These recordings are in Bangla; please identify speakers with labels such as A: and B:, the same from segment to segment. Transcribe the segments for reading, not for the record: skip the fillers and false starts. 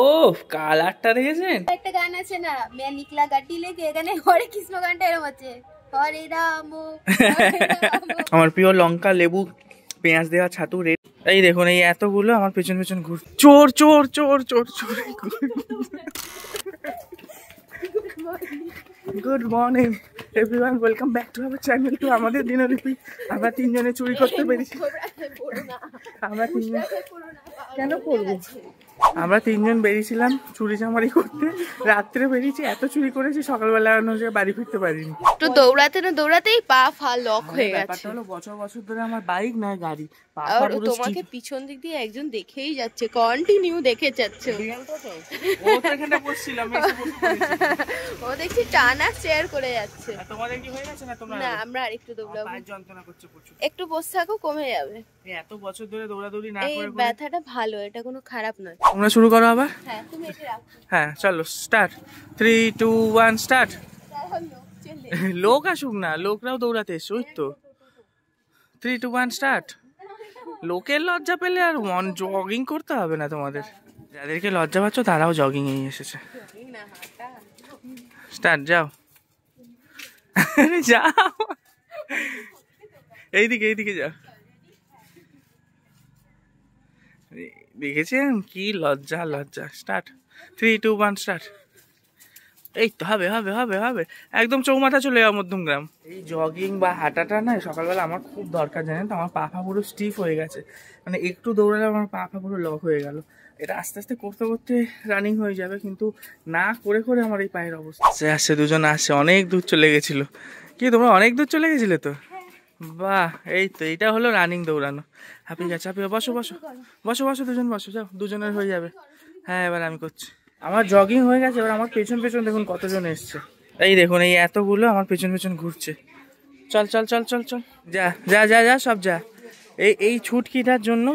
A: ও কালারটা দেখেছেন?
B: একটা গান আছে না, मैं निकला गाड़ी लेके, এখানে হরে কৃষ্ণ গানটা এরকম আছে, হরে রাম
A: আমার প্রিয় লঙ্কা, লেবু, পেঁয়াজ দেওয়া ছাতু রেড। এই দেখুন এই এতগুলো আমার পেছন পেছন ঘুর। চোর চোর চোর চোর চোর। Good morning everyone, welcome back to our channel to আমাদের দিনলিপি। আমরা তিনজনে চুরি করতে পেরেছি। আমরা তিনজন কেন করবো? আমরা তিনজন বেরিয়েছিলাম চুরি চামারি করতে, রাত্রে বেরিয়েছি, এত চুরি করেছি সকালবেলা বাড়ি ফিরতে পারিনি।
B: তো দৌড়াতে না দৌড়াতেই পা ফা লক হয়ে গেছে।
A: ব্যাপারটা হলো বছর বছর ধরে আমার বাইক নয় গাড়ি,
B: আর তোমাকে পিছন দিক দিয়ে একজন দেখেই যাচ্ছে, কন্টিনিউ দেখে যাচ্ছে।
A: ও তো এখানে বসছিল, আমি এসে বসে পড়েছি।
B: ও দেখছি টানা শেয়ার করে যাচ্ছে।
A: তোমাদের কি হয়ে গেছে না? তোমরা
B: না, আমরা আরেকটু দৌড়াবো।
A: পায়ের যন্ত্রণা করছে প্রচুর।
B: একটু বসে থাকো, কমে যাবে।
A: এত বছর ধরে দৌড়াদৌড়ি না
B: এই
A: করে
B: ব্যথাটা ভালো, এটা কোনো খারাপ নয়।
A: তোমরা শুরু করো আবার।
B: হ্যাঁ, তুমি এটা রাখো।
A: হ্যাঁ চলো স্টার্ট, 3 2 1 স্টার্ট। লোক আসুক না, লোকরাও দৌড়াতে এসছে, ওই তো 3 2 1 স্টার্ট। লোকের লজ্জা পেলে আর জগিং করতে হবে না তোমাদের। যাদেরকে লজ্জা পাচ্ছ তারাও জগিং এই এসেছে। স্টার্ট, যাও যাও, এইদিকে এইদিকে যাও। দেখেছেন কি লজ্জা লজ্জা। Start, 3 2 1 start. এই তো হবে হবে হবে হবে, একদম চৌমাথা চলে যাও মধ্যমগ্রাম। এই জগিং বা হাঁটাটা না সকালবেলা আমার খুব দরকার, জানেন তো? আমার পা পুরো স্টিফ হয়ে গেছে, মানে একটু দৌড়ালে আমার পা পুরো লক হয়ে গেল। এটা আস্তে আস্তে করতে করতে রানিং হয়ে যাবে, কিন্তু না করে করে আমার এই পায়ের অবস্থা। আসছে দুজন আসছে, অনেক দূর চলে গেছিল। কি তোমরা অনেক দূর চলে গেছিলে তো? বাহ, এই তো এইটা হলো রানিং দৌড়ানো। হাঁপিয়ে গেছে, হাঁপিয়ে বসো বসো বসো বসো, দুজন বসো, যাও, দুজনের হয়ে যাবে। হ্যাঁ এবার আমি করছি। আমার জগিং হয়ে গেছে, এবার আমার পেছন পেছন দেখুন কতজন এসছে। এই দেখুন এই এতগুলো আমার পেছন পেছন ঘুরছে। চল চল চল চল চল, যা যা যা যা, সব যা। এই ছুটকিটার জন্য,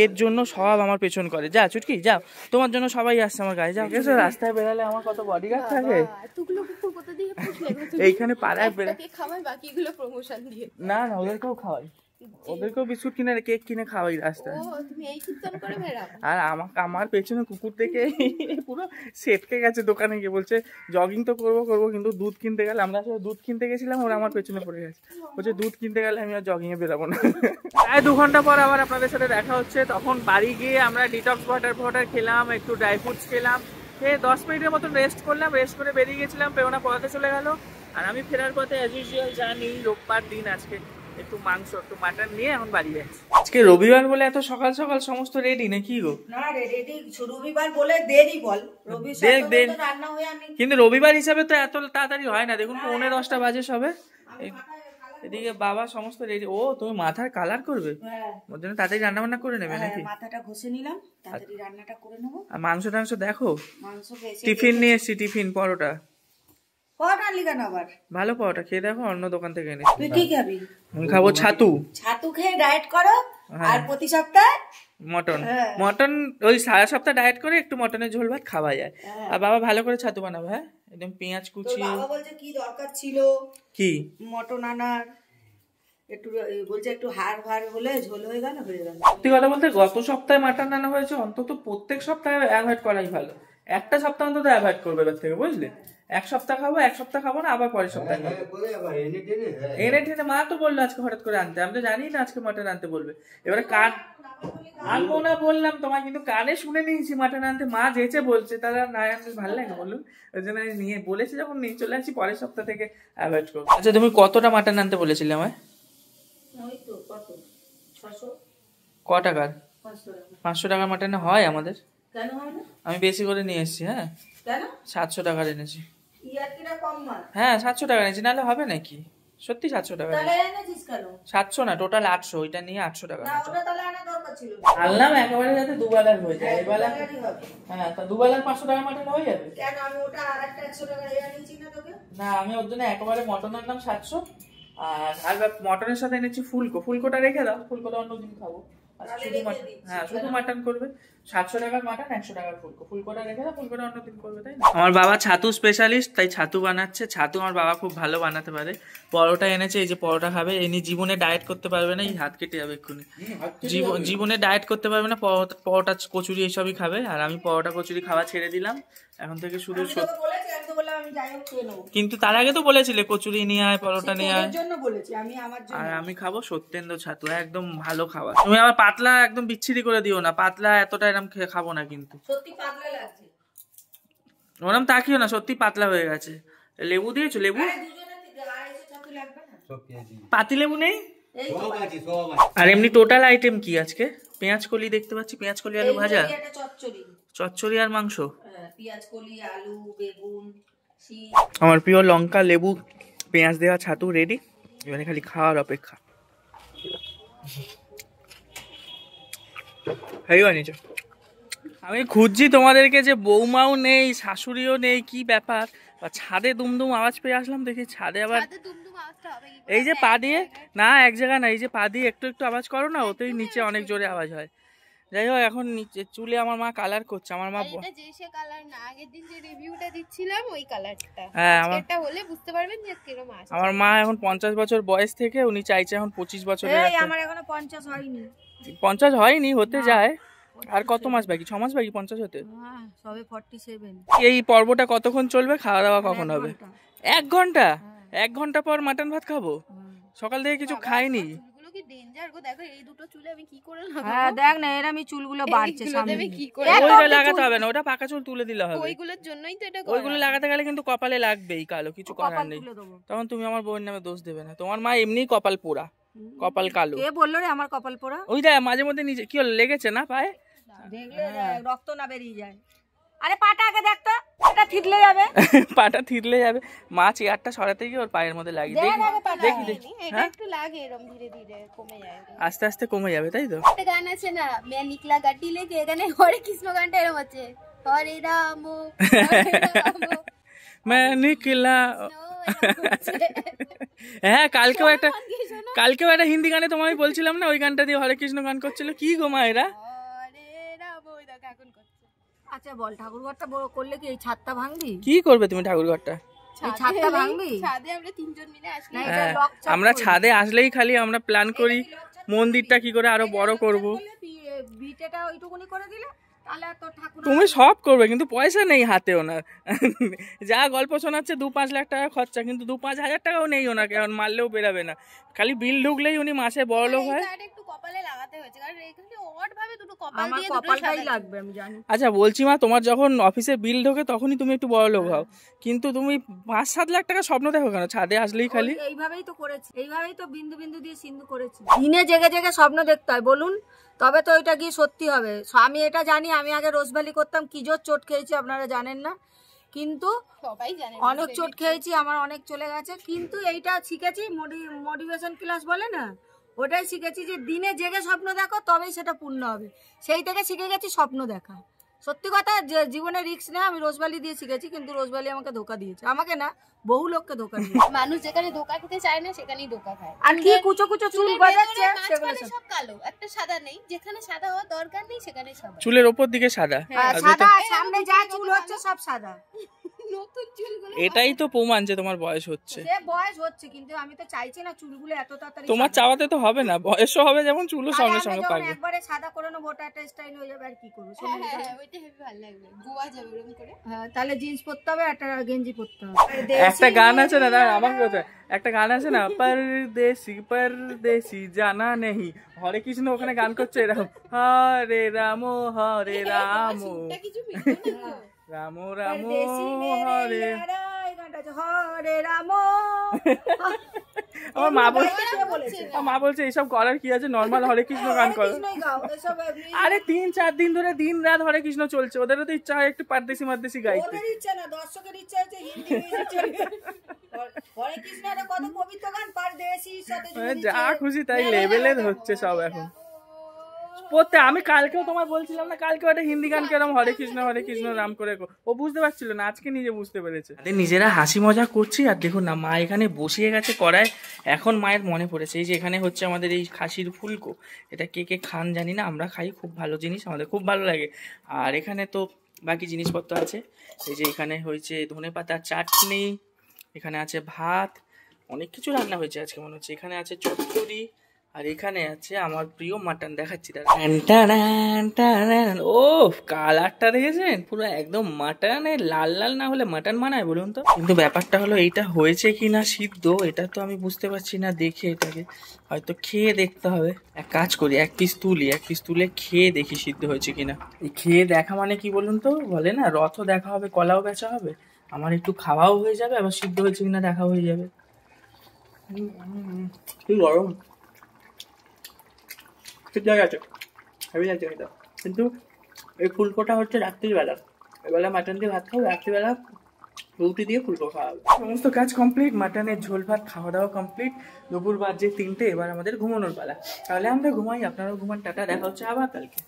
A: এর জন্য সব আমার পেছন করে। যা ছুটকি যাও, তোমার জন্য সবাই আসছে আমার গায়ে। যাও, গেছো রাস্তায় বেরালে আমার কত বডিগার্ড থাকে। এইখানে পাড়ায় বেড়ায় না না, ওদেরকেও খাওয়াই, ওদেরকেও বিস্কুট কিনে কেক কিনে খাওয়াই রাস্তায়। আর আমার পেছনে কুকুর থেকে পুরো সেটকে গেছে, দোকানে গিয়ে বলছে জগিং তো করবো করবো, কিন্তু দুধ কিনতে গেলে, আমরা আসলে দুধ কিনতে গেছিলাম, ওরা আমার পেছনে পড়ে গেছে, বলছে দুধ কিনতে গেলে আমি আর জগিং এ বেরাবো না। প্রায় 2 ঘন্টা পর আবার আপনাদের সাথে দেখা হচ্ছে। তখন বাড়ি গিয়ে আমরা ডিটক্স ওয়াটার খেলাম, একটু ড্রাই ফ্রুটস খেলাম, খেয়ে 10 মিনিটের মতন রেস্ট করলাম। রেস্ট করে বেরিয়ে গেছিলাম, পেওনা পড়াতে চলে গেল। আর আমি ফেরার পথে অ্যাজ ইউজুয়াল জানি রোববার দিন, আজকে একটু মাংস একটু মাটন নিয়ে এখন বাড়ি যাচ্ছি। আজকে রবিবার বলে এত সকাল সকাল সমস্ত রেডি নাকি গো?
C: না রেডি, রবিবার বলে দেরি বল, রবিবার রান্না হয়ে আমি,
A: কিন্তু রবিবার হিসাবে তো এত তাড়াতাড়ি হয় না। দেখুন 9:45 বাজে সবে। এদিকে বাবা সমস্ত রেডি। ও তুমি মাথার কালার করবে, ওর জন্য তাড়াতাড়ি রান্না বান্না করে নেবে নাকি?
C: মাথাটা ঘষে নিলাম, তাড়াতাড়ি রান্নাটা করে নেবো।
A: আর মাংস টাংস দেখো,
C: মাংস
A: টিফিন নিয়ে এসছি, টিফিন পরোটা।
C: পরোটা আনলি কেন আবার?
A: ভালো পরোটা, খেয়ে দেখো, অন্য দোকান থেকে এনেছি।
C: তুই কি খাবি?
A: আমি খাবো ছাতু।
C: ছাতু খেয়ে ডায়েট করো, আর প্রতি সপ্তাহে
A: মটন। মটন ওই সারা সপ্তাহ ডায়েট করে একটু মটনের ঝোল ভাত খাওয়া যায়। আর বাবা ভালো করে ছাতু বানাবো। হ্যাঁ একদম পেঁয়াজ কুচি।
C: বাবা বলছে কি দরকার ছিল
A: কি
C: মটন আনার, একটু বলছে একটু হাড় ভাড় হলে ঝোল হয়ে গেল, হয়ে গেল।
A: সত্যি কথা বলতে গত সপ্তাহে মাটন রান্না হয়েছে, অন্তত প্রত্যেক সপ্তাহে অ্যাভয়েড করাই ভালো। একটা সপ্তাহ অন্তত অ্যাভয়েড করবে এবার থেকে, বুঝলে? এক সপ্তাহ খাবো, এক সপ্তাহ খাবো না, আবার পরের সপ্তাহে এনে টেনে। মা তো বললো আজকে হঠাৎ করে আনতে, আমি তো জানি না আজকে মাটন আনতে বলবে। এবারে কান আনবো না বললাম তোমায়, কিন্তু কানে শুনে নিয়েছি মাটন আনতে মা যেচে বলছে, তারা না আনতে ভালো লাগে বলুন। ওই জন্য নিয়ে বলেছি, যখন নিয়ে চলে আসছি পরের সপ্তাহ থেকে অ্যাভয়েড করবো। আচ্ছা তুমি কতটা মাটন আনতে বলেছিলে আমায়? ক টাকার? 500 টাকার মাটনে হয় আমাদের? আমি বেশি করে নিয়ে এসেছি। হ্যাঁ 700 টাকার এনেছি। হ্যাঁ 700 টাকা এনেছি, নাহলে হবে নাকি? সত্যি 700 টাকা। 700 না, টোটাল 800। ওইটা নিয়ে 800 টাকা আনলাম একেবারে, যাতে দুবেলার হয়ে যায়। এবেলা হ্যাঁ, তা দুবেলার 500 টাকা মাটন হয়ে যাবে। না আমি ওর জন্য একেবারে মটন আনলাম 700। আর মটনের সাথে এনেছি ফুলকো। ফুলকোটা রেখে দাও, ফুলকোটা অন্যদিন খাবো। শুধু মাটন, হ্যাঁ শুধু মাটন করবে। 700 টাকার মাটন, 100 টাকার ফুলকো। ফুলকোটা রেখে দাও, ফুলকোটা অন্যদিন করবে, তাই না? আমার বাবা ছাতু স্পেশালিস্ট, তাই ছাতু বানাচ্ছে। ছাতু আমার বাবা খুব ভালো বানাতে পারে। পরোটা এনেছে, এই যে পরোটা খাবে। এনি জীবনে ডায়েট করতে পারবে না, এই হাত কেটে যাবে এক্ষুনি। জীবনে ডায়েট করতে পারবে না, পরোটা কচুরি এইসবই খাবে। আর আমি পরোটা কচুরি খাওয়া ছেড়ে দিলাম, এখন থেকে শুধু কিন্তু তার আগে তো বলেছিলে কচুরি নিয়ে আয়, পরোটা নিয়ে আয়। আর আমি খাবো সত্যেন্দ্র ছাতু, একদম ভালো খাবার। তুমি আমার পাতলা একদম বিচ্ছিরি করে দিও না, পাতলা এতটা এরকম খাবো না কিন্তু।
C: সত্যি পাতলা লাগছে,
A: ওরম তাকিও না, সত্যি পাতলা হয়ে গেছে। লেবু দিয়েছো? লেবু পাতি লেবু নেই? আর এমনি টোটাল আইটেম কি আজকে? পেঁয়াজ কলি দেখতে পাচ্ছি, পেঁয়াজ কলি আলু ভাজা, চচ্চড়ি আর মাংস।
C: পেঁয়াজ কলি, আলু, বেগুন,
A: আমার প্রিয় লঙ্কা, লেবু, পেঁয়াজ দেওয়া ছাতু রেডি, এবারে খালি খাওয়ার অপেক্ষা। হেই বানিয়েছো। আমি খুঁজছি তোমাদেরকে, যে বৌমাও নেই, শাশুড়িও নেই, কি ব্যাপার। ছাদে দুমদুম আওয়াজ পেয়ে আসলাম, দেখি ছাদে আবার এই যে পা দিয়ে, না এক জায়গা না, এই যে পা দিয়ে একটু একটু আওয়াজ করো না, ওতেই নিচে অনেক জোরে আওয়াজ হয়। যাই হোক, এখন নিচে চুলে আমার মা কালার করছে। আমার মা
B: যে কালার না, আগের দিন যে রিভিউটা দিচ্ছিলাম ওই কালারটা,
A: হ্যাঁ
B: এটা হলে বুঝতে পারবেন যে কিরকম আসছে।
A: আমার মা এখন 50 বছর বয়স থেকে উনি চাইছে এখন 25 বছরের।
C: আমার এখনো 50 হয়নি।
A: 50 হয়নি, হতে যায়। আর কত মাস বাকি? 6 মাস বাকি 50 হতে।
C: সবে 47।
A: এই পর্বটা কতক্ষণ চলবে? খাওয়া দাওয়া কখন হবে? 1 ঘন্টা। 1 ঘন্টা পর মাটন ভাত খাবো? সকাল থেকে কিছু খাইনি।
B: চুলগুলো কি ডেঞ্জার গো, দেখো এই দুটো চুলে আমি কি করে লাগাবো?
C: হ্যাঁ দেখ না, এর আমি চুলগুলো বাড়ছে সামনে,
B: আমি কি করে
A: ওইটা লাগাতে হবে না, ওটা পাকা চুল তুলে দিলে হবে।
B: ওইগুলোর জন্যই তো এটা
A: ওইগুলো লাগাতে গেলে কিন্তু কপালে লাগবেই কালো, কিছু করার নেই। তখন তুমি আমার বউয়ের নামে দোষ দেবে না, তোমার মা এমনিই কপাল পোড়া, কপাল কালো।
C: কে বললো রে আমার কপাল পোড়া?
A: ওই দেখ মাঝে মধ্যে নিজে কি হলো, লেগেছে না পায়ে?
C: দেখলে রক্ত না বেরিয়ে যায়। আরে পাটা আগে দেখ তো, এটা থিতলে যাবে।
A: পাটা থিতলে যাবে। মা চেয়ারটা সরাতে গিয়ে ওর পায়ের মধ্যে লাগিয়ে দেখি দেখি।
B: এটা একটু লাগে, এরকম ধীরে ধীরে কমে যায়,
A: আস্তে আস্তে কমে যাবে, তাই তো?
B: একটা গান আছে না, मैं निकला गाड़ी लेके, এখানে হরে কৃষ্ণ গানটা এরকম আছে, হরে রাম
A: मैं निकला। হ্যাঁ, কালকেও একটা হিন্দি গানে তোমায় বলছিলাম না, ওই গানটা দিয়ে হরে কৃষ্ণ গান করছিল। কি গো মা এরা?
C: আচ্ছা বল, ঠাকুরঘরটা বড় করলে কি এই ছাদটা ভাঙবি?
A: কি করবে তুমি ঠাকুরঘরটা?
C: এই ছাদটা ভাঙবি?
B: ছাদে আমরা তিনজন মিলে আসি।
A: আমরা ছাদে আসলেই খালি আমরা প্ল্যান করি মন্দিরটা কি করে আরো বড় করব।
C: ভিটেটা ওইটুকুনি করে দিলে তাহলে তো ঠাকুর।
A: তুমি সব করবে, কিন্তু পয়সা নেই হাতে ওনার। যা গল্প শোনাচ্ছে 2-5 লাখ টাকা খরচা, কিন্তু 2-5 হাজার টাকাও নেই ওনার, কারণ মারলেও বেরাবে না। খালি বিল ঢুকলেই উনি মাসে বড় লোক হয়।
B: একটু কপালে লাগাতে হয়েছে, কারণ এখানে অড ভাবে দুটো কপাল
C: আমার
B: দিয়ে
C: কপালটাই লাগবে, আমি জানি।
A: আচ্ছা বলছি মা, তোমার যখন অফিসে বিল ঢোকে তখনই তুমি একটু বড় লোক হও, কিন্তু তুমি 5-7 লাখ টাকা স্বপ্ন দেখো কেন? ছাদে আসলেই খালি
C: এইভাবেই তো করেছি, এইভাবেই তো বিন্দু বিন্দু দিয়ে সিন্ধু করেছি। দিনে জেগে জেগে স্বপ্ন দেখতে হয় বলুন, তবে তো ওইটা গিয়ে সত্যি হবে। আমি এটা জানি, আমি আগে রোজভ্যালি করতাম, কি জোর চোট খেয়েছি আপনারা জানেন না, কিন্তু
B: সবাই জানে
C: অনেক চোট খেয়েছি, আমার অনেক চলে গেছে। কিন্তু এইটা শিখেছি, মোটিভেশন ক্লাস বলে না, ওটাই শিখেছি যে দিনে জেগে স্বপ্ন দেখো, তবেই সেটা পূর্ণ হবে। সেই থেকে শিখে গেছি স্বপ্ন দেখা। সত্যি কথা, যে জীবনে রিস্ক নেই, আমি রোজভ্যালি দিয়ে শিখেছি, কিন্তু রোজভ্যালি আমাকে ধোকা দিয়েছে, আমাকে না বহু লোককে ধোকা দিয়েছে।
B: মানুষ যেখানে ধোকা খেতে চায় না সেখানেই ধোকা খায়।
C: আর কি কুচো কুচো চুল গজাচ্ছে, সেগুলো
B: সব কালো, একটা সাদা নেই, যেখানে সাদা হওয়ার দরকার নেই সেখানে সাদা।
A: চুলের ওপর দিকে সাদা,
C: সাদা সামনে যা চুল হচ্ছে সব সাদা।
B: নতুন চুলগুলো,
A: এটাই তো প্রমাণ যে তোমার বয়স হচ্ছে।
C: সে বয়স হচ্ছে, কিন্তু আমি তো চাইছি না চুলগুলো এত তাড়াতাড়ি।
A: তোমার চাওয়াতে তো হবে না, বয়সও হবে যেমন, চুলও সঙ্গে সঙ্গে পাকবে।
C: একবারে সাদা করে নেবো, ওটা একটা স্টাইল হয়ে যাবে, আর কি করবো?
B: ওইটা হেভি ভালো লাগবে, গোয়া যাবে ওরকম করে।
C: হ্যাঁ, তাহলে জিন্স পরতে হবে, একটা গেঞ্জি পরতে হবে।
A: একটা গান আছে না, আমার কথা, একটা গান আছে না, পরদেশি পরদেশি জানা নেহি, হরে কৃষ্ণ ওখানে গান করছে এরকম, হরে রাম হরে রাম রাম রাম হরে
C: হরে রাম।
A: আমার মা বলছে এইসব করার কি আছে, নর্মাল হরে কৃষ্ণ গান করো। আরে 3-4 দিন ধরে দিন রাত হরে কৃষ্ণ চলছে, ওদেরও তো ইচ্ছা হয় একটু পারদেশি মারদেশি গাইতে।
C: ইচ্ছা না, দর্শকের ইচ্ছা হচ্ছে হিন্দি হরে কৃষ্ণ একটা কত পবিত্র গান, পারদেশি সাথে
A: যা খুশি তাই লেভেলের হচ্ছে সব এখন। পড়তে আমি কালকেও তোমায় বলছিলাম না, কালকে একটা হিন্দি গান কেরম হরে কৃষ্ণ রাম করে ও বুঝতে পারছিল না, আজকে নিজে বুঝতে পেরেছে। নিজেরা হাসি মজা করছি আর দেখুন না মা এখানে বসিয়ে গেছে কড়ায়। এখন মায়ের মনে পড়েছে এই যে এখানে হচ্ছে আমাদের এই খাসির ফুলকো, এটা কে কে খান জানি না, আমরা খাই, খুব ভালো জিনিস, আমাদের খুব ভালো লাগে। আর এখানে তো বাকি জিনিসপত্র আছে, এই যে এখানে হয়েছে ধনেপাতার চাটনি, এখানে আছে ভাত, অনেক কিছু রান্না হয়েছে আজকে মনে হচ্ছে। এখানে আছে চচ্চড়ি, আর এখানে আছে আমার প্রিয় মাটন, দেখাচ্ছি দাঁড়া। ও কালারটা দেখেছেন, পুরো একদম মাটনের লাল লাল না হলে মাটন বানায় বলুন তো। কিন্তু ব্যাপারটা হলো এইটা হয়েছে কি না সিদ্ধ এটা তো আমি বুঝতে পারছি না, দেখে এটাকে হয়তো খেয়ে দেখতে হবে। এক কাজ করি, এক পিস তুলে খেয়ে দেখি সিদ্ধ হয়েছে কিনা। এই খেয়ে দেখা মানে কি বলুন তো, বলে না রথও দেখা হবে কলাও বেচা হবে, আমার একটু খাওয়াও হয়ে যাবে আবার সিদ্ধ হয়েছে কিনা দেখা হয়ে যাবে। কি গরম, ঠিক আছে হেভি লাগছে এটা। কিন্তু এই ফুলকোটা হচ্ছে রাত্রিবেলা, এবেলা মাটন দিয়ে ভাত খাবো, রাত্রিবেলা রুটি দিয়ে ফুলকো খাওয়া হবে। সমস্ত কাজ কমপ্লিট, মাটনের ঝোল ভাত খাওয়া দাওয়া কমপ্লিট, দুপুর বাজে 3টে, এবার আমাদের ঘুমানোর পালা। তাহলে আমরা ঘুমাই, আপনারাও ঘুমান, টাটা, দেখা হচ্ছে আবার কালকে।